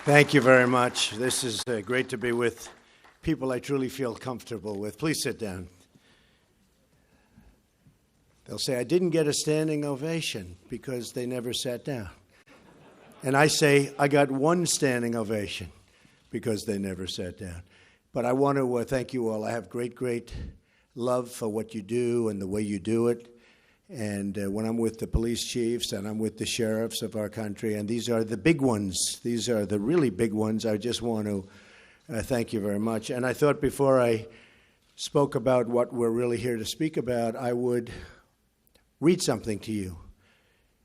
Thank you very much. This is great to be with people I truly feel comfortable with. Please sit down. They'll say, I didn't get a standing ovation because they never sat down. And I say, I got one standing ovation because they never sat down. But I want to thank you all. I have great love for what you do and the way you do it. And when I'm with the police chiefs and I'm with the sheriffs of our country, and these are the big ones, these are the really big ones, I just want to thank you very much. And I thought before I spoke about what we're really here to speak about, I would read something to you.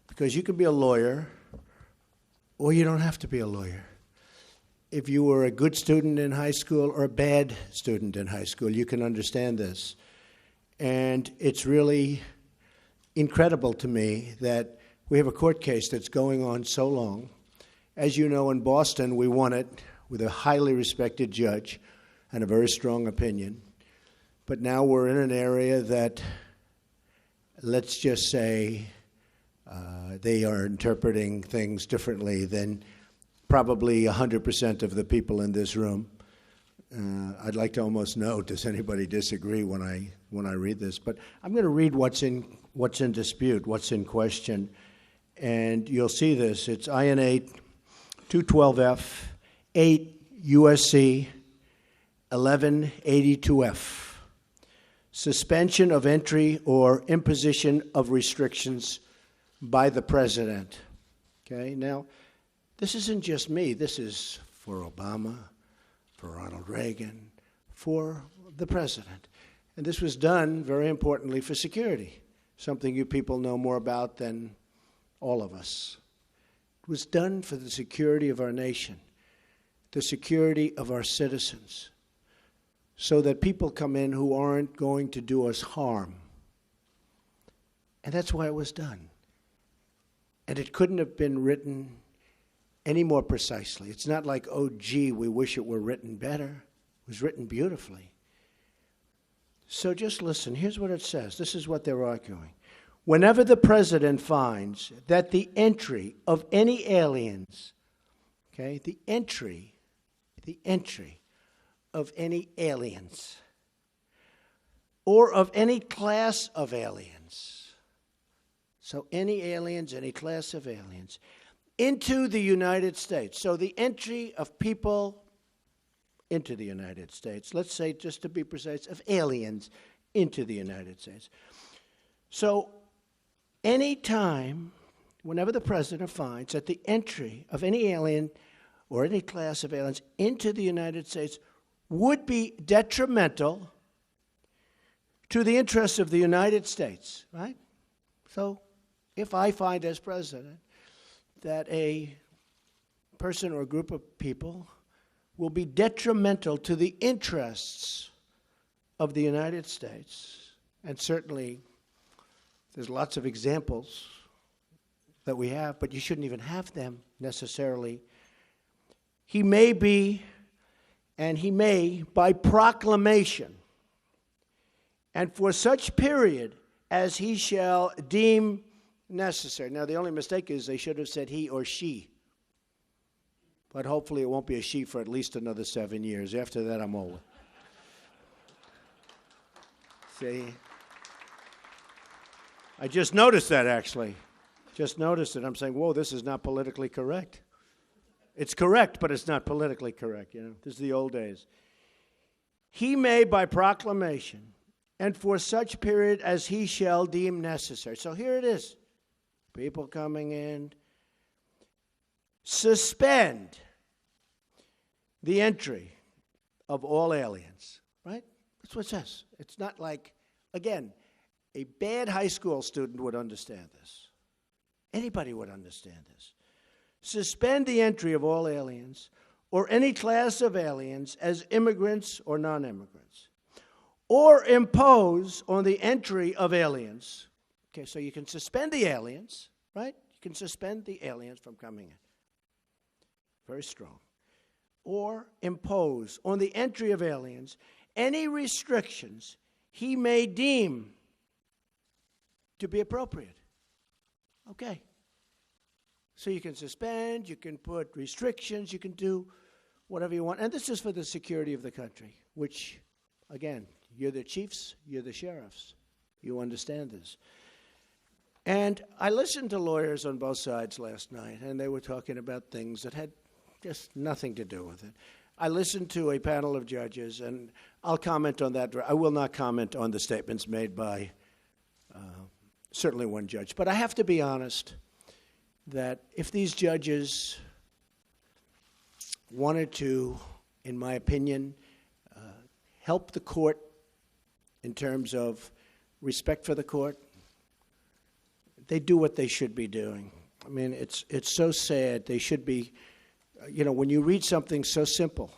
Because you can be a lawyer, or you don't have to be a lawyer. If you were a good student in high school or a bad student in high school, you can understand this. And it's really incredible to me that we have a court case that's going on so long. As you know, in Boston, we won it with a highly respected judge and a very strong opinion. But now we're in an area that, let's just say, they are interpreting things differently than probably 100% of the people in this room. I'd like to almost know, does anybody disagree when I read this? But I'm going to read what's in dispute, what's in question. And you'll see this. It's INA 212F, 8 USC 1182F. Suspension of entry or imposition of restrictions by the president. Okay, now, this isn't just me. This is for Obama, for Ronald Reagan, for the president. And this was done, very importantly, for security, something you people know more about than all of us. It was done for the security of our nation, the security of our citizens, so that people come in who aren't going to do us harm. And that's why it was done. And it couldn't have been written any more precisely. It's not like, oh, gee, we wish it were written better. It was written beautifully. So just listen. Here's what it says. This is what they're arguing. Whenever the president finds that the entry of any aliens, okay, the entry of any aliens or of any class of aliens, so any aliens, any class of aliens, into the United States. So the entry of people into the United States, let's say, just to be precise, of aliens into the United States. So any time, whenever the president finds that the entry of any alien or any class of aliens into the United States would be detrimental to the interests of the United States, right? So if I find as president that a person or a group of people will be detrimental to the interests of the United States, and certainly there's lots of examples that we have, but you shouldn't even have them necessarily. He may be, and he may, by proclamation, and for such period as he shall deem necessary. Now, the only mistake is they should have said he or she. But hopefully it won't be a she for at least another 7 years. After that, I'm over. See? I just noticed that, actually. Just noticed it. I'm saying, whoa, this is not politically correct. It's correct, but it's not politically correct. You know, this is the old days. He may, by proclamation, and for such period as he shall deem necessary. So here it is. People coming in. Suspend the entry of all aliens, right? That's what it says. It's not like, again, a bad high school student would understand this. Anybody would understand this. Suspend the entry of all aliens or any class of aliens as immigrants or non-immigrants, or impose on the entry of aliens. Okay, so you can suspend the aliens, right? You can suspend the aliens from coming in. Very strong. Or impose on the entry of aliens any restrictions he may deem to be appropriate. Okay. So you can suspend, you can put restrictions, you can do whatever you want. And this is for the security of the country, which, again, you're the chiefs, you're the sheriffs. You understand this. And I listened to lawyers on both sides last night, and they were talking about things that had just nothing to do with it. I listened to a panel of judges, and I'll comment on that. I will not comment on the statements made by certainly one judge. But I have to be honest that if these judges wanted to, in my opinion, help the court in terms of respect for the court, they do what they should be doing. I mean, it's so sad. They should be, when you read something so simple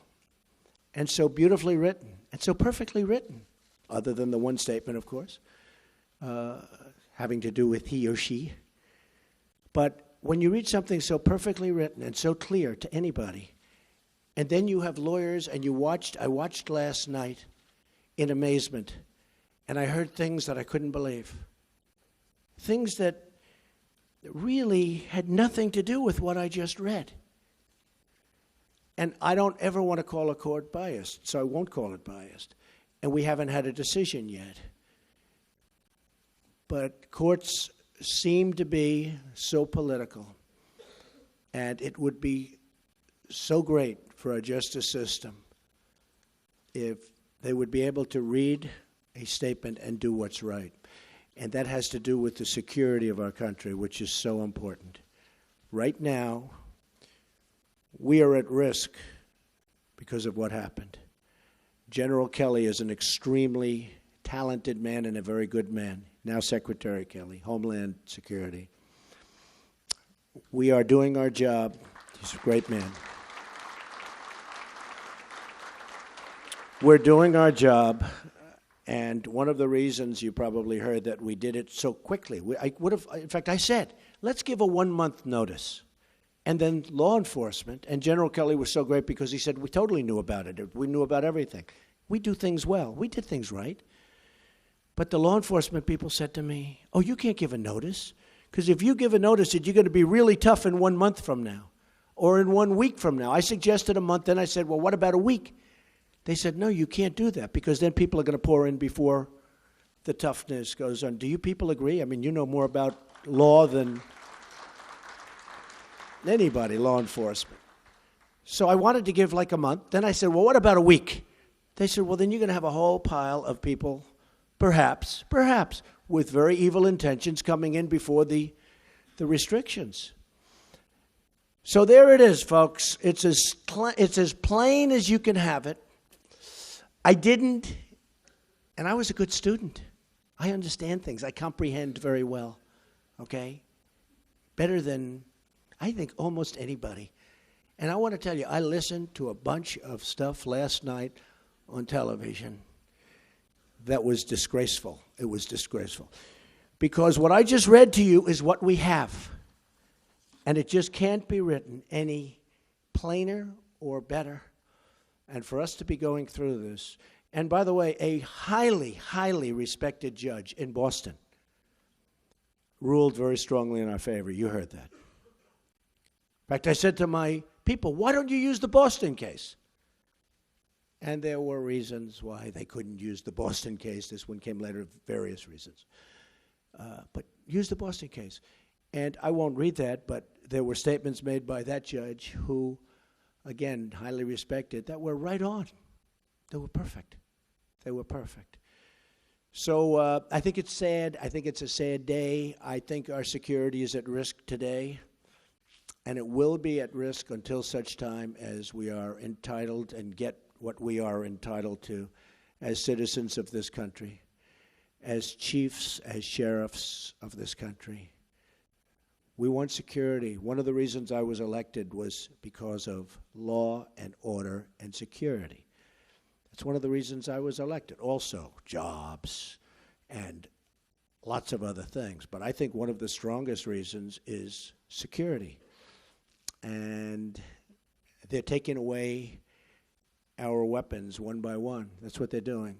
and so beautifully written and so perfectly written, other than the one statement, of course, having to do with he or she. But when you read something so perfectly written and so clear to anybody, and then you have lawyers, and I watched last night in amazement, and I heard things that I couldn't believe. Things that really had nothing to do with what I just read. And I don't ever want to call a court biased, so I won't call it biased. And we haven't had a decision yet. But courts seem to be so political, and it would be so great for our justice system if they would be able to read a statement and do what's right. And that has to do with the security of our country, which is so important. Right now, we are at risk because of what happened. General Kelly is an extremely talented man and a very good man. Now Secretary Kelly, Homeland Security. We are doing our job. He's a great man. We're doing our job, and one of the reasons you probably heard that we did it so quickly, I said, let's give a 1-month notice. And then law enforcement, and General Kelly was so great because he said, we totally knew about it. We knew about everything. We do things well. We did things right. But the law enforcement people said to me, oh, you can't give a notice, because if you give a notice, you're going to be really tough in 1 month from now or in 1 week from now. I suggested a month, then I said, well, what about a week? They said, no, you can't do that, because then people are going to pour in before the toughness goes on. Do you people agree? I mean, you know more about law than anybody, law enforcement. So I wanted to give like a month. Then I said, well, what about a week? They said, well, then you're going to have a whole pile of people, perhaps, with very evil intentions coming in before the restrictions. So there it is, folks. It's as plain as you can have it. I didn't, and I was a good student. I understand things. I comprehend very well, okay? Better than, I think, almost anybody. And I want to tell you, I listened to a bunch of stuff last night on television that was disgraceful. It was disgraceful. Because what I just read to you is what we have. And it just can't be written any plainer or better. And for us to be going through this, and by the way, a highly, highly respected judge in Boston ruled very strongly in our favor. You heard that. In fact, I said to my people, why don't you use the Boston case? And there were reasons why they couldn't use the Boston case. This one came later, various reasons. But use the Boston case. And I won't read that, but there were statements made by that judge who, again, highly respected, that were right on. They were perfect. They were perfect. So I think it's sad. I think it's a sad day. I think our security is at risk today, and it will be at risk until such time as we are entitled and get what we are entitled to as citizens of this country, as chiefs, as sheriffs of this country. We want security. One of the reasons I was elected was because of law and order and security. That's one of the reasons I was elected. Also, jobs and lots of other things. But I think one of the strongest reasons is security. And they're taking away our weapons one by one. That's what they're doing.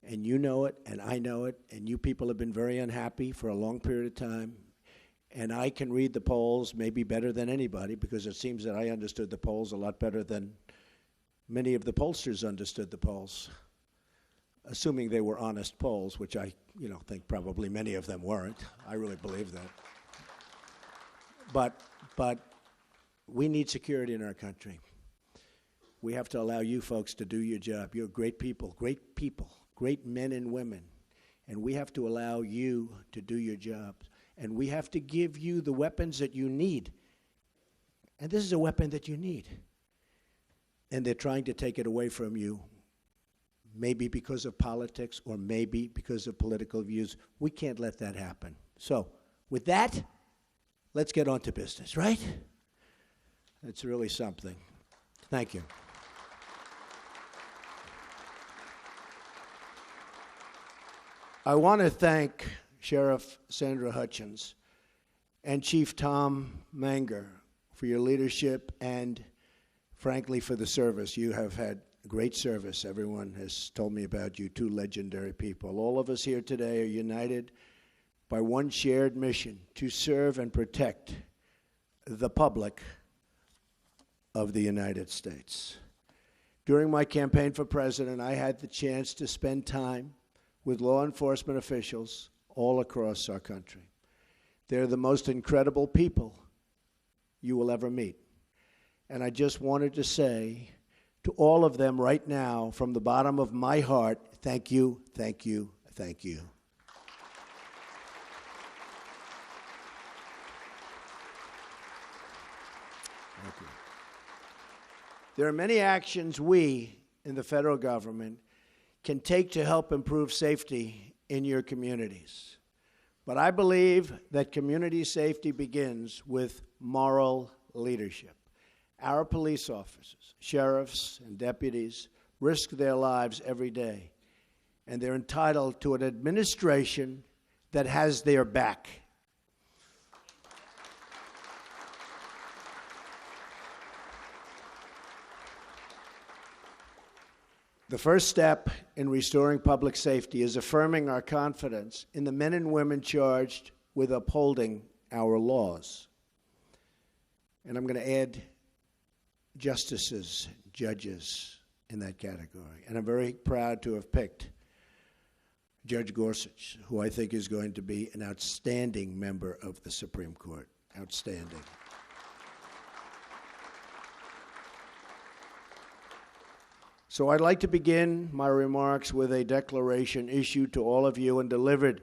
And you know it, and I know it, and you people have been very unhappy for a long period of time. And I can read the polls maybe better than anybody, because it seems that I understood the polls a lot better than many of the pollsters understood the polls, assuming they were honest polls, which I think probably many of them weren't. I really believe that. But we need security in our country. We have to allow you folks to do your job. You're great people, great men and women. And we have to allow you to do your jobs. And we have to give you the weapons that you need. And this is a weapon that you need. And they're trying to take it away from you, maybe because of politics or maybe because of political views. We can't let that happen. So, with that, let's get on to business, right? It's really something. Thank you. I want to thank Sheriff Sandra Hutchins and Chief Tom Manger for your leadership and, frankly, for the service. You have had great service. Everyone has told me about you, two legendary people. All of us here today are united by one shared mission: to serve and protect the public of the United States. During my campaign for president, I had the chance to spend time with law enforcement officials all across our country. They're the most incredible people you will ever meet. And I just wanted to say to all of them right now, from the bottom of my heart, thank you, thank you, thank you. Thank you. There are many actions we in the federal government can take to help improve safety in your communities. But I believe that community safety begins with moral leadership. Our police officers, sheriffs, and deputies risk their lives every day, and they're entitled to an administration that has their back. The first step in restoring public safety is affirming our confidence in the men and women charged with upholding our laws. And I'm going to add justices, judges in that category. And I'm very proud to have picked Judge Gorsuch, who I think is going to be an outstanding member of the Supreme Court. Outstanding. So I'd like to begin my remarks with a declaration issued to all of you and delivered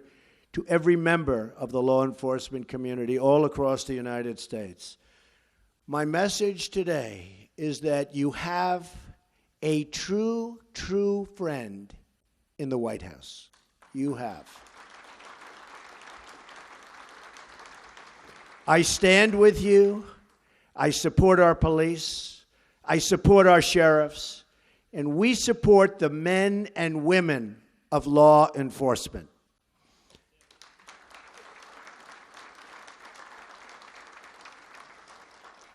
to every member of the law enforcement community all across the United States. My message today is that you have a true friend in the White House. You have. I stand with you. I support our police. I support our sheriffs. And we support the men and women of law enforcement.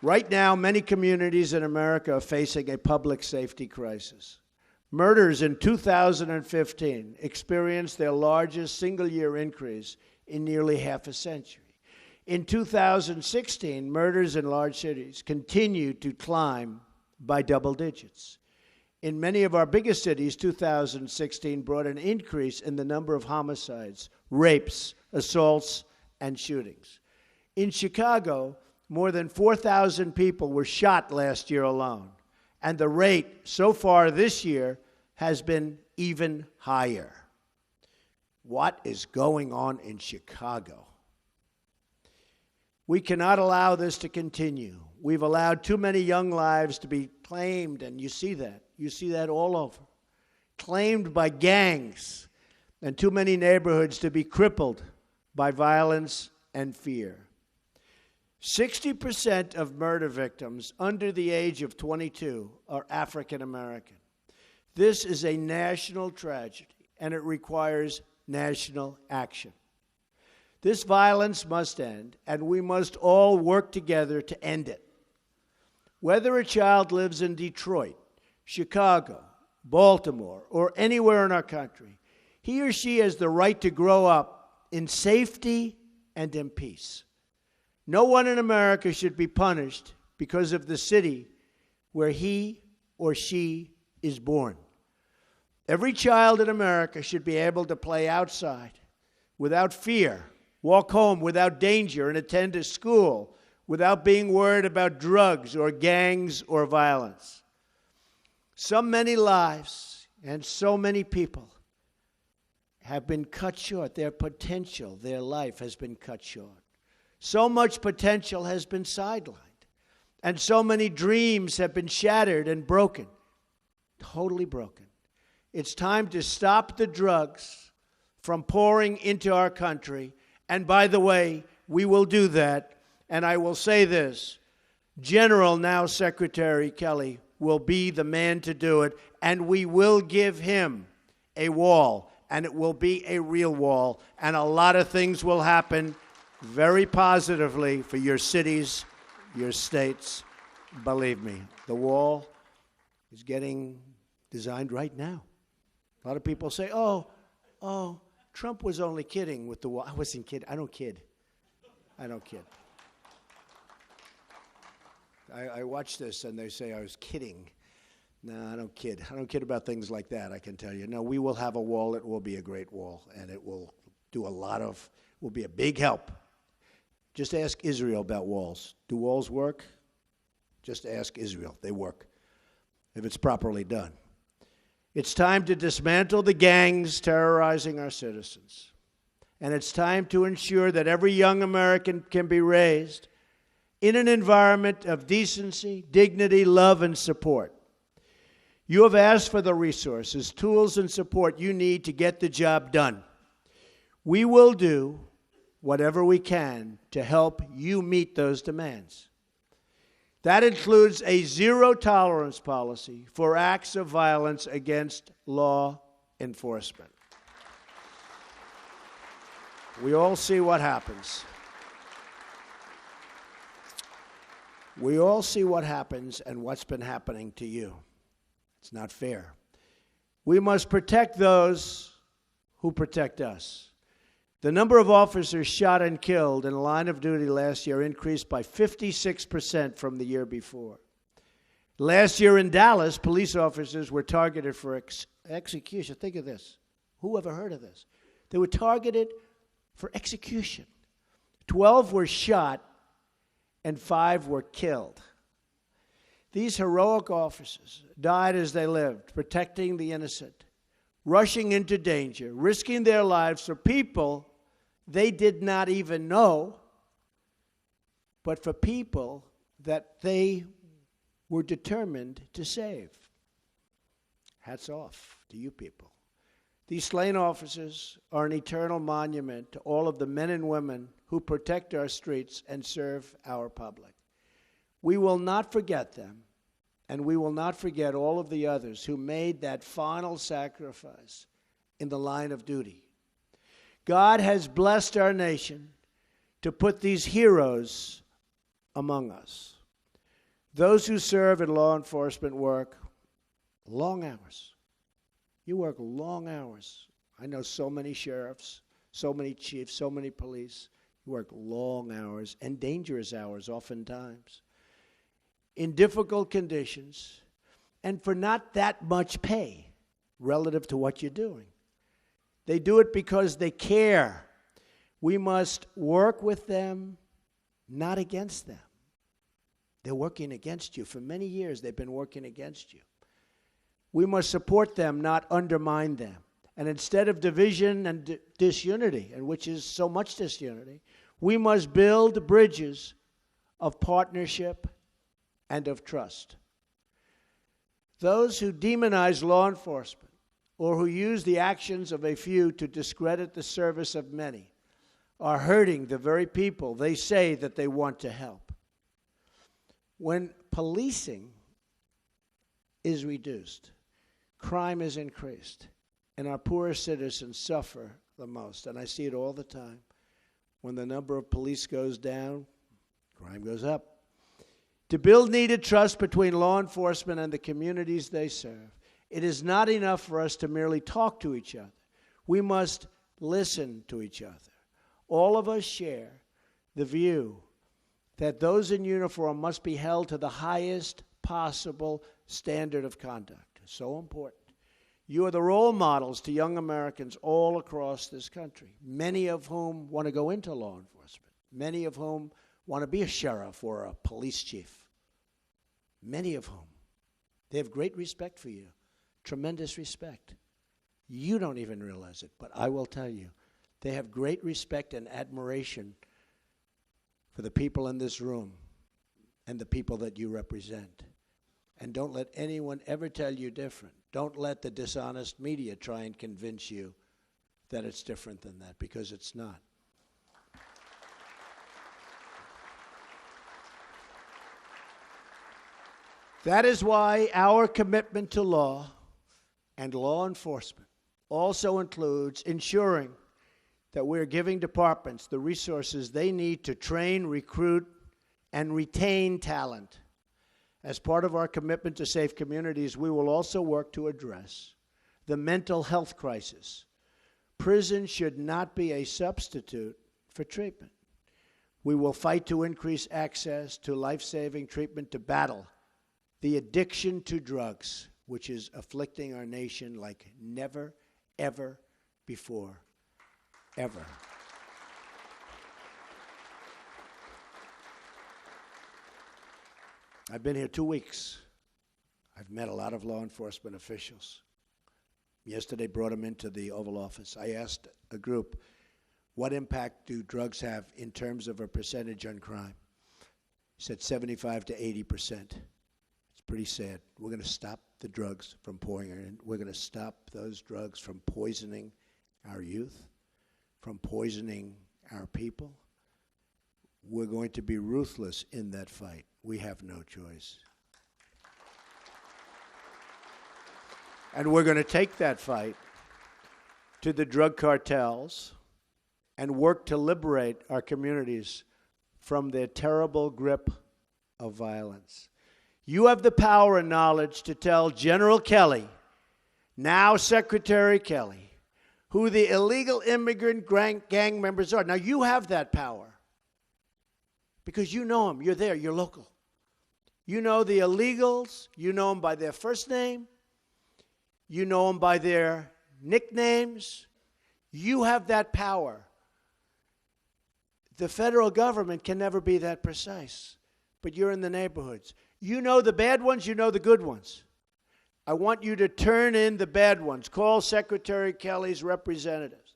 Right now, many communities in America are facing a public safety crisis. Murders in 2015 experienced their largest single-year increase in nearly half a century. In 2016, murders in large cities continued to climb by double digits. In many of our biggest cities, 2016 brought an increase in the number of homicides, rapes, assaults, and shootings. In Chicago, more than 4,000 people were shot last year alone, and the rate so far this year has been even higher. What is going on in Chicago? We cannot allow this to continue. We've allowed too many young lives to be claimed, and you see that. You see that all over. Claimed by gangs, and too many neighborhoods to be crippled by violence and fear. 60% of murder victims under the age of 22 are African American. This is a national tragedy, and it requires national action. This violence must end, and we must all work together to end it. Whether a child lives in Detroit, Chicago, Baltimore, or anywhere in our country, he or she has the right to grow up in safety and in peace. No one in America should be punished because of the city where he or she is born. Every child in America should be able to play outside without fear, walk home without danger, and attend a school without being worried about drugs or gangs or violence. So many lives and so many people have been cut short. Their potential, their life has been cut short. So much potential has been sidelined. And so many dreams have been shattered and broken, totally broken. It's time to stop the drugs from pouring into our country. And by the way, we will do that. And I will say this, General, now Secretary Kelly, will be the man to do it. And we will give him a wall. And it will be a real wall. And a lot of things will happen very positively for your cities, your states. Believe me, the wall is getting designed right now. A lot of people say, oh, Trump was only kidding with the wall. I wasn't kidding. I don't kid. I watch this and they say I was kidding. No, I don't kid. I don't kid about things like that, I can tell you. No, we will have a wall. It will be a great wall, and it will do will be a big help. Just ask Israel about walls. Do walls work? Just ask Israel. They work, if it's properly done. It's time to dismantle the gangs terrorizing our citizens. And it's time to ensure that every young American can be raised in an environment of decency, dignity, love, and support. You have asked for the resources, tools, and support you need to get the job done. We will do whatever we can to help you meet those demands. That includes a zero-tolerance policy for acts of violence against law enforcement. We all see what happens. We all see what happens and what's been happening to you. It's not fair. We must protect those who protect us. The number of officers shot and killed in the line of duty last year increased by 56% from the year before. Last year in Dallas, police officers were targeted for execution. Think of this. Who ever heard of this? They were targeted for execution. 12 were shot and 5 were killed. These heroic officers died as they lived, protecting the innocent, rushing into danger, risking their lives for people they did not even know, but for people that they were determined to save. Hats off to you people. These slain officers are an eternal monument to all of the men and women who protect our streets and serve our public. We will not forget them, and we will not forget all of the others who made that final sacrifice in the line of duty. God has blessed our nation to put these heroes among us. Those who serve in law enforcement work long hours. You work long hours. I know so many sheriffs, so many chiefs, so many police. You work long hours and dangerous hours oftentimes, in difficult conditions, and for not that much pay relative to what you're doing. They do it because they care. We must work with them, not against them. They're working against you. For many years, they've been working against you. We must support them, not undermine them. And instead of division and disunity, and which is so much disunity, we must build bridges of partnership and of trust. Those who demonize law enforcement or who use the actions of a few to discredit the service of many are hurting the very people they say that they want to help. When policing is reduced, crime is increased, and our poorest citizens suffer the most. And I see it all the time. When the number of police goes down, crime goes up. To build needed trust between law enforcement and the communities they serve, it is not enough for us to merely talk to each other. We must listen to each other. All of us share the view that those in uniform must be held to the highest possible standard of conduct. So important. You are the role models to young Americans all across this country, many of whom want to go into law enforcement, many of whom want to be a sheriff or a police chief, many of whom. They have great respect for you, tremendous respect. You don't even realize it, but I will tell you, they have great respect and admiration for the people in this room and the people that you represent. And don't let anyone ever tell you different. Don't let the dishonest media try and convince you that it's different than that, because it's not. That is why our commitment to law and law enforcement also includes ensuring that we're giving departments the resources they need to train, recruit, and retain talent. As part of our commitment to safe communities, we will also work to address the mental health crisis. Prison should not be a substitute for treatment. We will fight to increase access to life-saving treatment to battle the addiction to drugs, which is afflicting our nation like never, ever before, ever. I've been here 2 weeks. I've met a lot of law enforcement officials. Yesterday, brought them into the Oval Office. I asked a group, what impact do drugs have in terms of a percentage on crime? He said 75 to 80%. It's pretty sad. We're going to stop the drugs from pouring in. We're going to stop those drugs from poisoning our youth, from poisoning our people. We're going to be ruthless in that fight. We have no choice. And we're going to take that fight to the drug cartels and work to liberate our communities from their terrible grip of violence. You have the power and knowledge to tell General Kelly, now Secretary Kelly, who the illegal immigrant gang members are. Now, you have that power because you know them. You're there. You're local. You know the illegals. You know them by their first name. You know them by their nicknames. You have that power. The federal government can never be that precise, but you're in the neighborhoods. You know the bad ones. You know the good ones. I want you to turn in the bad ones. Call Secretary Kelly's representatives,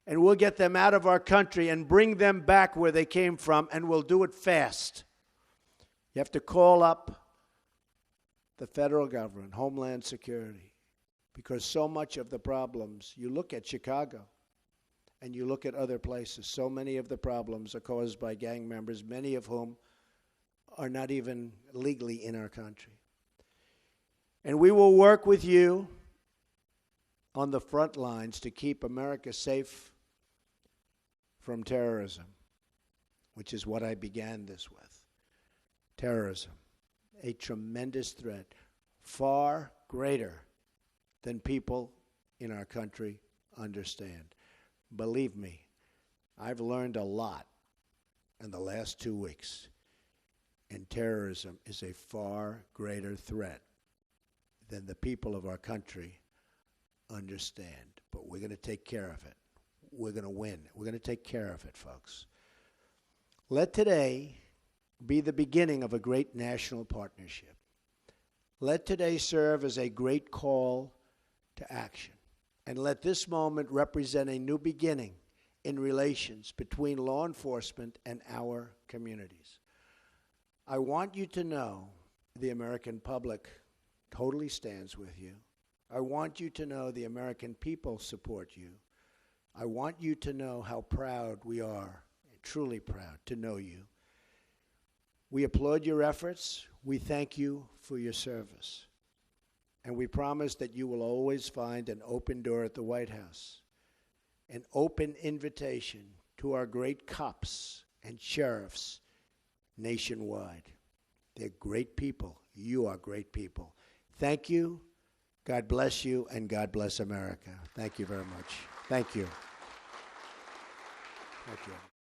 and we'll get them out of our country and bring them back where they came from, and we'll do it fast. You have to call up the federal government, Homeland Security, because so much of the problems, you look at Chicago and you look at other places, so many of the problems are caused by gang members, many of whom are not even legally in our country. And we will work with you on the front lines to keep America safe from terrorism, which is what I began this with. Terrorism, a tremendous threat, far greater than people in our country understand. Believe me, I've learned a lot in the last 2 weeks, and terrorism is a far greater threat than the people of our country understand. But we're going to take care of it. We're going to win. We're going to take care of it, folks. Let today be the beginning of a great national partnership. Let today serve as a great call to action. And let this moment represent a new beginning in relations between law enforcement and our communities. I want you to know the American public totally stands with you. I want you to know the American people support you. I want you to know how proud we are, truly proud to know you. We applaud your efforts. We thank you for your service. And we promise that you will always find an open door at the White House, an open invitation to our great cops and sheriffs nationwide. They're great people. You are great people. Thank you. God bless you, and God bless America. Thank you very much. Thank you. Thank you.